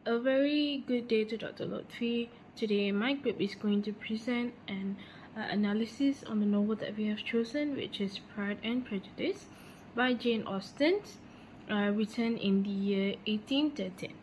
A very good day to Dr. Lotfi. Today, my group is going to present an analysis on the novel that we have chosen, which is Pride and Prejudice by Jane Austen, written in the year 1813.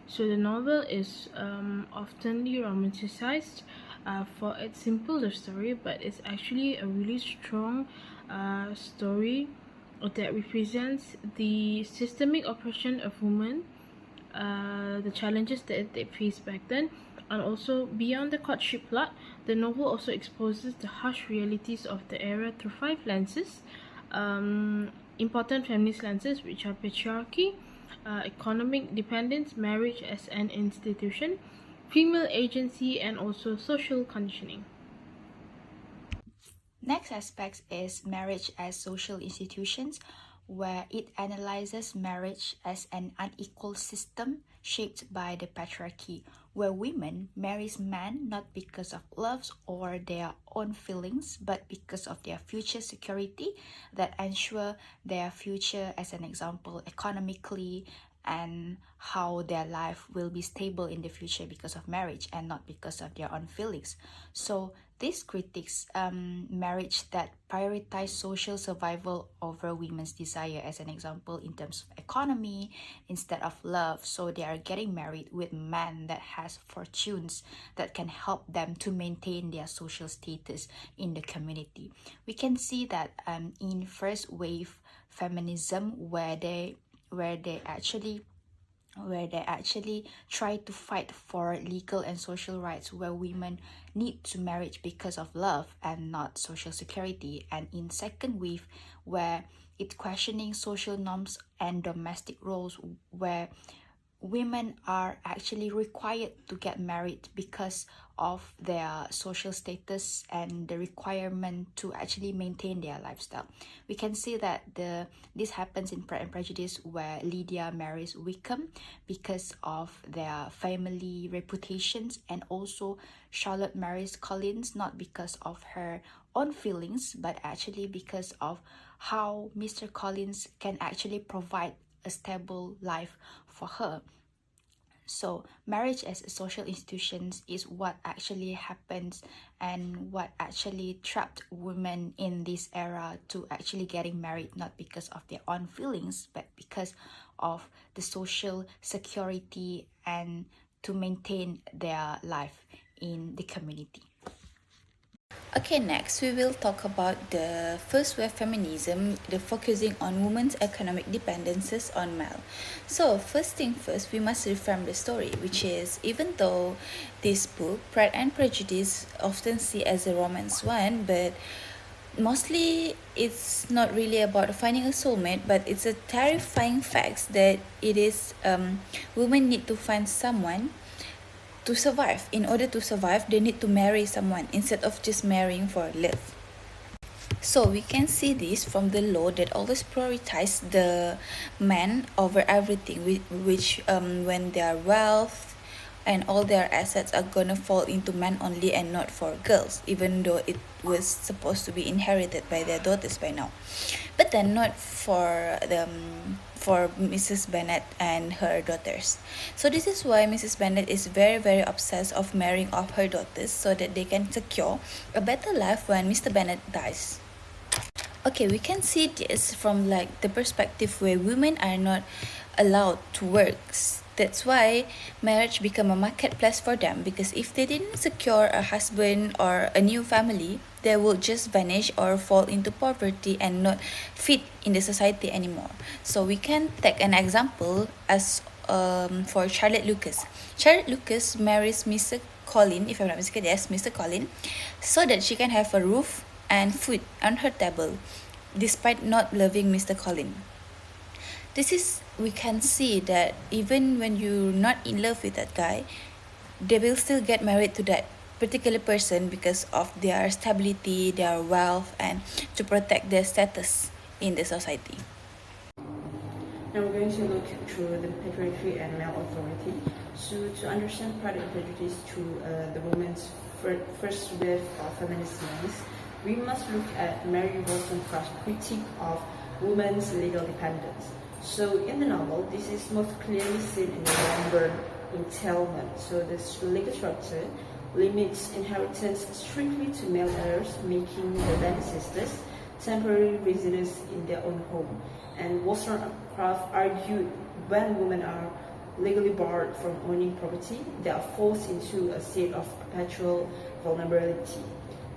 So, the novel is oftenly romanticized for its simple love story, but it's actually a really strong story that represents the systemic oppression of women, the challenges that they faced back then, and also beyond the courtship plot, the novel also exposes the harsh realities of the era through five lenses, important feminist lenses, which are patriarchy, economic dependence, marriage as an institution, female agency, and also social conditioning. Next aspect is marriage as social institutions, where it analyzes marriage as an unequal system shaped by the patriarchy, where women marries men not because of loves or their own feelings, but because of their future security that ensure their future, as an example, economically, and how their life will be stable in the future because of marriage and not because of their own feelings. So this critiques marriage that prioritize social survival over women's desire, as an example, in terms of economy instead of love. So they are getting married with men that has fortunes that can help them to maintain their social status in the community. We can see that in first wave feminism, where they actually try to fight for legal and social rights, where women need to marriage because of love and not social security. And in second wave, where it's questioning social norms and domestic roles, where women are actually required to get married because of their social status and the requirement to actually maintain their lifestyle. We can see that this happens in Pride and Prejudice, where Lydia marries Wickham because of their family reputations, and also Charlotte marries Collins not because of her own feelings, but actually because of how Mr. Collins can actually provide a stable life for her. So marriage as a social institution is what actually happens and what actually trapped women in this era to actually getting married, not because of their own feelings, but because of the social security and to maintain their life in the community. Okay, next we will talk about the first wave feminism, the focusing on women's economic dependencies on male. So first thing first, we must reframe the story, which is, even though this book, Pride and Prejudice, often see as a romance one, but mostly it's not really about finding a soulmate, but it's a terrifying fact that it is women need to find someone to survive. In order to survive, they need to marry someone instead of just marrying for love. So we can see this from the law that always prioritize the man over everything, which when their wealth and all their assets are gonna fall into men only and not for girls, even though it was supposed to be inherited by their daughters by now, but then not for the for Mrs. Bennet and her daughters. So this is why Mrs. Bennet is very obsessed of marrying off her daughters so that they can secure a better life when Mr. Bennet dies. Okay, we can see this from like the perspective where women are not allowed to work. That's why marriage become a marketplace for them, because if they didn't secure a husband or a new family, they will just vanish or fall into poverty and not fit in the society anymore. So we can take an example as for Charlotte Lucas. Charlotte Lucas marries Mr. Colin, if I'm not mistaken, yes, Mr. Colin, so that she can have a roof and food on her table, despite not loving Mr. Colin. This is, we can see that even when you're not in love with that guy, they will still get married to that particular person because of their stability, their wealth, and to protect their status in the society. Now we're going to look through the patriarchy and male authority. So to understand Pride and Prejudice through the woman's first wave of feminist lens, we must look at Mary Wollstonecraft's critique of women's legal dependence. So in the novel, this is most clearly seen in the number entailment. So this legal structure limits inheritance strictly to male heirs, making the beneficiaries temporary residents in their own home. And Wollstonecraft argued when women are legally barred from owning property, they are forced into a state of perpetual vulnerability.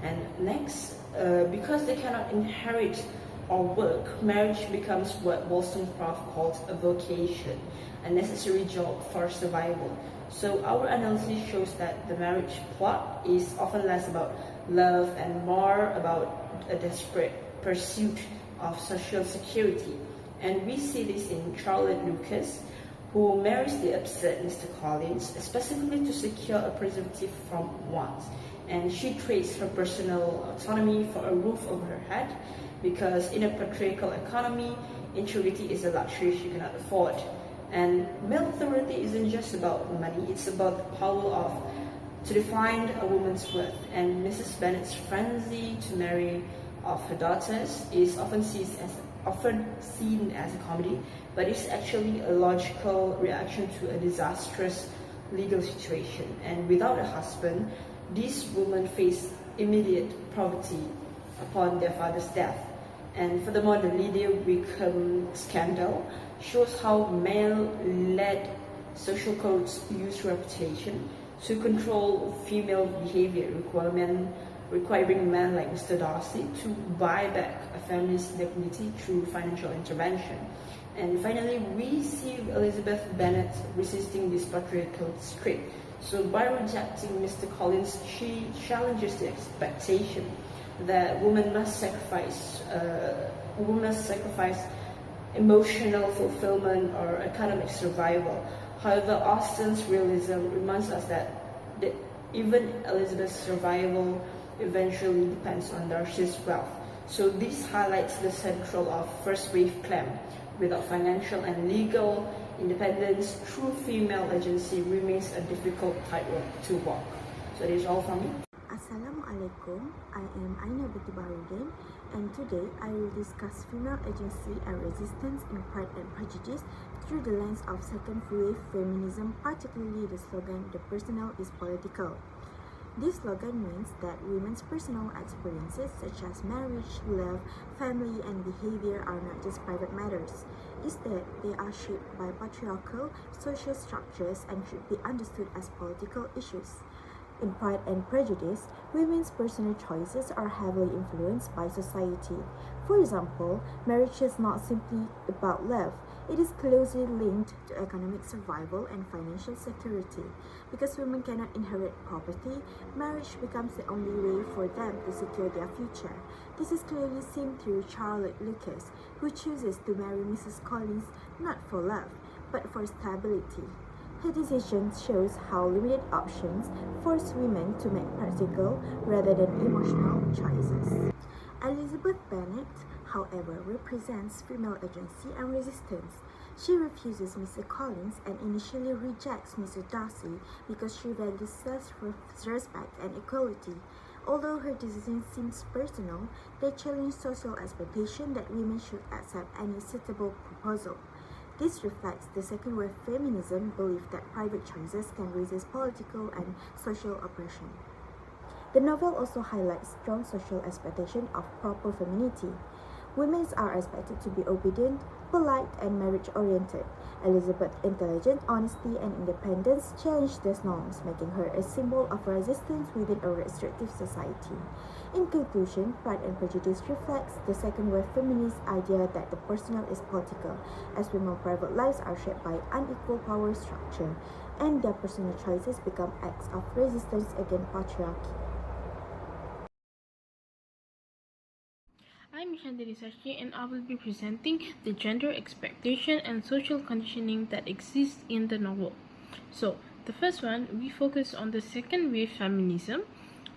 And next, because they cannot inherit or work, marriage becomes what Wollstonecraft called a vocation, a necessary job for survival. So our analysis shows that the marriage plot is often less about love and more about a desperate pursuit of social security. And we see this in Charlotte Lucas, who marries the upset Mr. Collins, specifically to secure a preservative from want. And she trades her personal autonomy for a roof over her head, because in a patriarchal economy, integrity is a luxury she cannot afford. And male authority isn't just about money, it's about the power to define a woman's worth. And Mrs. Bennet's frenzy to marry of her daughters is often seen as a comedy, but it's actually a logical reaction to a disastrous legal situation. And without a husband, these women face immediate poverty upon their father's death. And furthermore, the Lydia Wickham scandal shows how male-led social codes use reputation to control female behavior, requiring men like Mr. Darcy to buy back a family's dignity through financial intervention. And finally, we see Elizabeth Bennet resisting this patriarchal script. So by rejecting Mr. Collins, she challenges the expectation that women must sacrifice emotional fulfillment or academic survival. However, Austen's realism reminds us that even Elizabeth's survival eventually depends on Darcy's wealth. So this highlights the central of first wave claim. Without financial and legal independence, true female agency remains a difficult tightrope to walk. So that is all from me. Assalamualaikum, I am Aina Batubarudin, and today I will discuss female agency and resistance in Pride and Prejudice through the lens of second wave feminism, particularly the slogan, "The personal is political." This slogan means that women's personal experiences such as marriage, love, family, and behavior are not just private matters. Instead, they are shaped by patriarchal social structures and should be understood as political issues. In Pride and Prejudice, women's personal choices are heavily influenced by society. For example, marriage is not simply about love. It is closely linked to economic survival and financial security. Because women cannot inherit property, marriage becomes the only way for them to secure their future. This is clearly seen through Charlotte Lucas, who chooses to marry Mrs. Collins not for love, but for stability. Her decision shows how limited options force women to make practical rather than emotional choices. Elizabeth Bennet, however, represents female agency and resistance. She refuses Mr. Collins and initially rejects Mr. Darcy because she values self-respect and equality. Although her decision seems personal, they challenge social expectation that women should accept any suitable proposal. This reflects the second wave feminism belief that private choices can resist political and social oppression. The novel also highlights strong social expectation of proper femininity. Women are expected to be obedient, polite, and marriage-oriented. Elizabeth's intelligence, honesty, and independence challenge these norms, making her a symbol of resistance within a restrictive society. In conclusion, Pride and Prejudice reflects the second wave feminist idea that the personal is political, as women's private lives are shaped by unequal power structure, and their personal choices become acts of resistance against patriarchy. I'm Shandini Sashi, and I will be presenting the gender expectation and social conditioning that exists in the novel. So, the first one, we focus on the second wave feminism,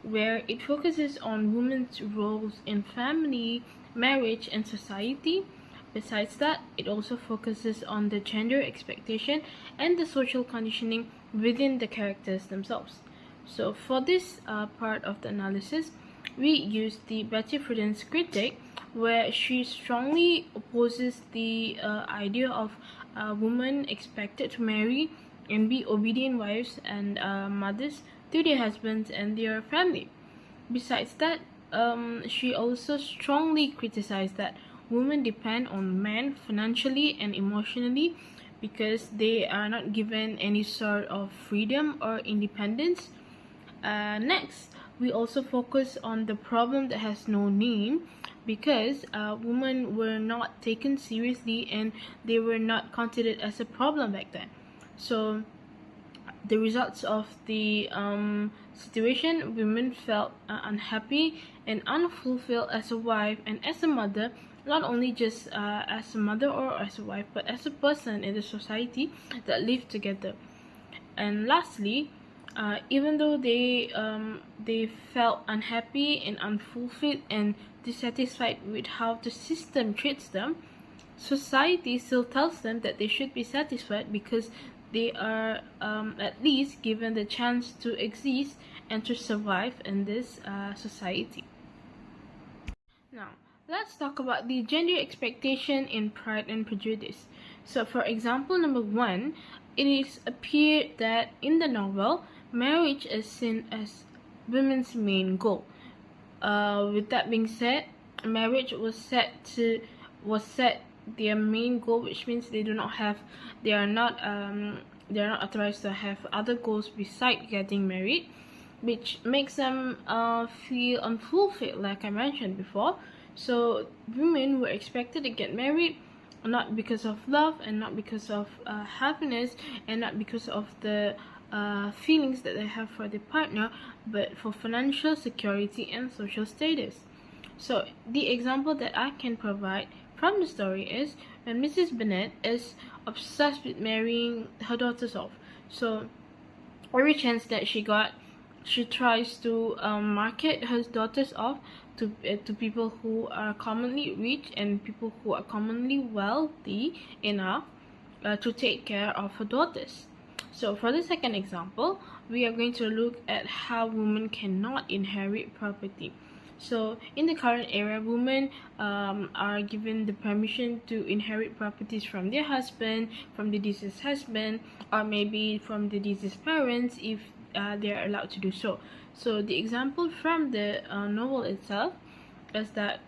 where it focuses on women's roles in family, marriage, and society. Besides that, it also focuses on the gender expectation and the social conditioning within the characters themselves. So, for this part of the analysis, we use the Betty Friedan's critique, where she strongly opposes the idea of a woman expected to marry and be obedient wives and mothers to their husbands and their family. Besides that, she also strongly criticized that women depend on men financially and emotionally because they are not given any sort of freedom or independence. Next, we also focus on the problem that has no name because women were not taken seriously and they were not considered as a problem back then. So the results of the situation, women felt unhappy and unfulfilled as a wife and as a mother, not only just as a mother or as a wife, but as a person in the society that lived together. And lastly, even though they felt unhappy and unfulfilled and dissatisfied with how the system treats them, society still tells them that they should be satisfied because they are at least given the chance to exist and to survive in this society. Now, let's talk about the gender expectation in Pride and Prejudice. So, for example, number one, it is appeared that in the novel, marriage is seen as women's main goal. With that being said, marriage was set their main goal, which means they are not authorized to have other goals besides getting married, which makes them feel unfulfilled, like I mentioned before. So women were expected to get married not because of love and not because of happiness and not because of the feelings that they have for their partner, but for financial security and social status. So the example that I can provide from the story is when Mrs. Bennet is obsessed with marrying her daughters off. So every chance that she got, she tries to market her daughters off to people who are commonly rich and people who are commonly wealthy enough to take care of her daughters. So for the second example, we are going to look at how women cannot inherit property. So in the current era, women are given the permission to inherit properties from their husband, from the deceased husband, or maybe from the deceased parents if they are allowed to do so. So the example from the novel itself is that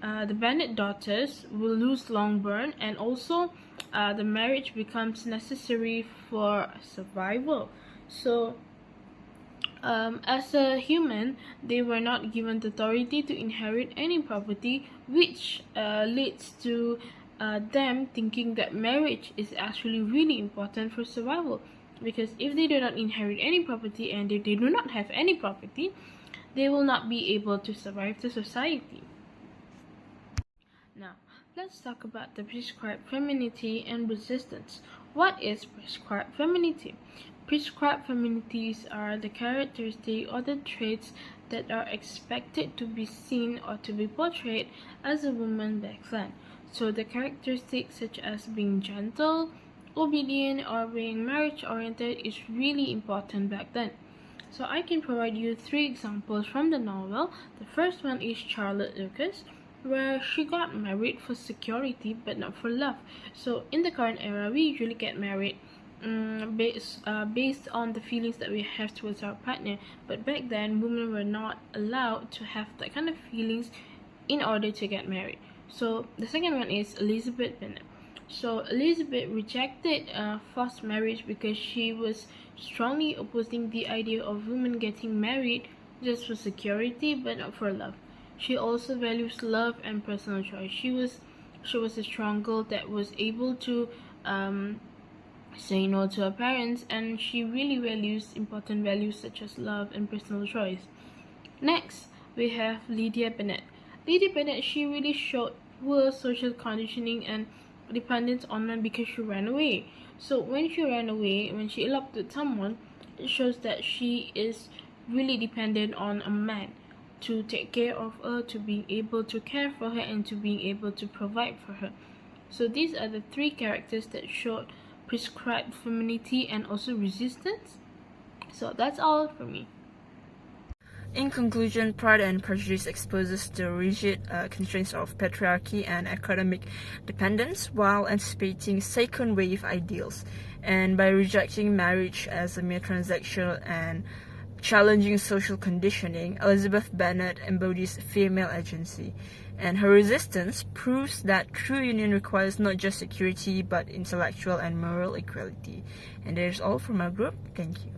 the Bennet daughters will lose Longbourn, and also the marriage becomes necessary for survival. So as a human, they were not given the authority to inherit any property, which leads to them thinking that marriage is actually really important for survival. Because if they do not inherit any property and if they do not have any property, they will not be able to survive the society. Now, let's talk about the prescribed femininity and resistance. What is prescribed femininity? Prescribed feminities are the characteristics or the traits that are expected to be seen or to be portrayed as a woman back then. So the characteristics such as being gentle, obedient, or being marriage-oriented is really important back then. So I can provide you 3 examples from the novel. The first one is Charlotte Lucas, where she got married for security but not for love. So in the current era, we usually get married based on the feelings that we have towards our partner, but back then women were not allowed to have that kind of feelings in order to get married. So the second one is Elizabeth Bennet. So Elizabeth rejected forced marriage because she was strongly opposing the idea of women getting married just for security but not for love. She also values love and personal choice. She was a strong girl that was able to say no to her parents, and she really values important values such as love and personal choice. Next, we have Lydia Bennet. Lydia Bennet, she really showed poor social conditioning and dependence on men because she ran away. So when she ran away, when she eloped with someone, it shows that she is really dependent on a man to take care of her, to being able to care for her, and to being able to provide for her. So these are the 3 characters that showed prescribed femininity and also resistance. So that's all for me. In conclusion, Pride and Prejudice exposes the rigid constraints of patriarchy and academic dependence while anticipating second-wave ideals. And by rejecting marriage as a mere transaction and challenging social conditioning, Elizabeth Bennet embodies female agency. And her resistance proves that true union requires not just security but intellectual and moral equality. And that is all from our group. Thank you.